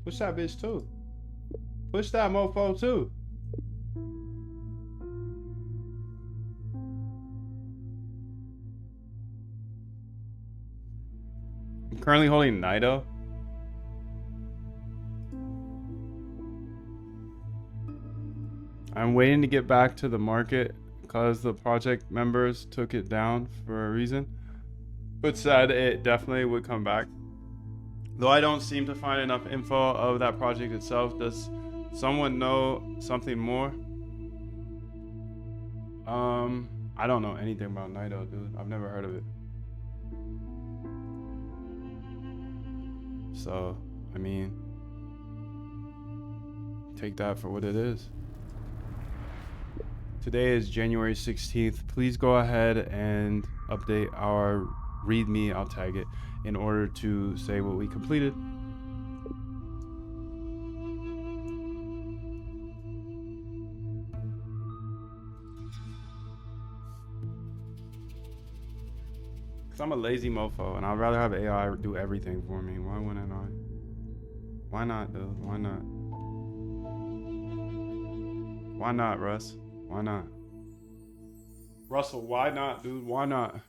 Push that bitch too. Push that mofo too. I'm currently holding Nido. I'm waiting to get back to the market because the project members took it down for a reason, but said it definitely would come back. Though I don't seem to find enough info of that project itself. Does someone know something more? I don't know anything about Nido, dude. I've never heard of it. So, I mean, take that for what it is. Today is January 16th. Please go ahead and update our README, I'll tag it, in order to say what we completed. Because I'm a lazy mofo and I'd rather have AI do everything for me. Why wouldn't I? Why not, dude? Why not? Why not, Russ? Why not? Russell, why not, dude? Why not?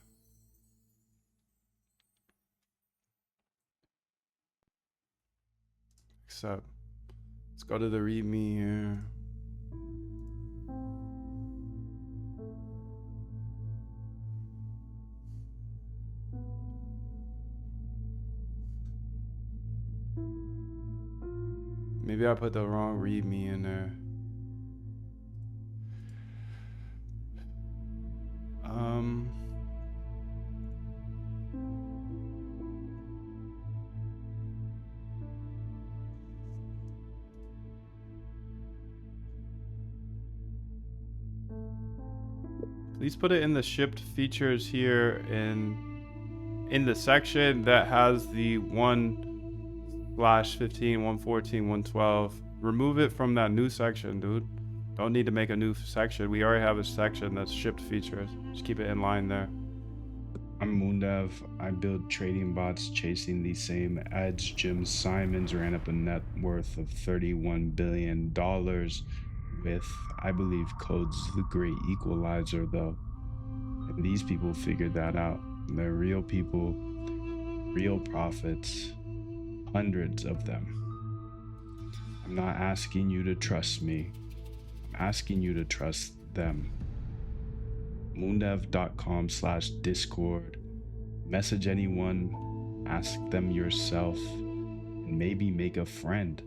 Except, let's go to the README here. Maybe I put the wrong README in there. Please put it in the shipped features here in the section that has the 1/15, 114, 112. Remove it from that new section, dude. Don't need to make a new section. We already have a section that's shipped features. Just keep it in line there. I'm Moondev. I build trading bots chasing the same ads. Jim Simons ran up a net worth of $31 billion with, I believe, code's the great equalizer, though. And these people figured that out. They're real people, real profits, hundreds of them. I'm not asking you to trust me. I'm asking you to trust them. moondev.com/discord. Message anyone, ask them yourself, and maybe make a friend.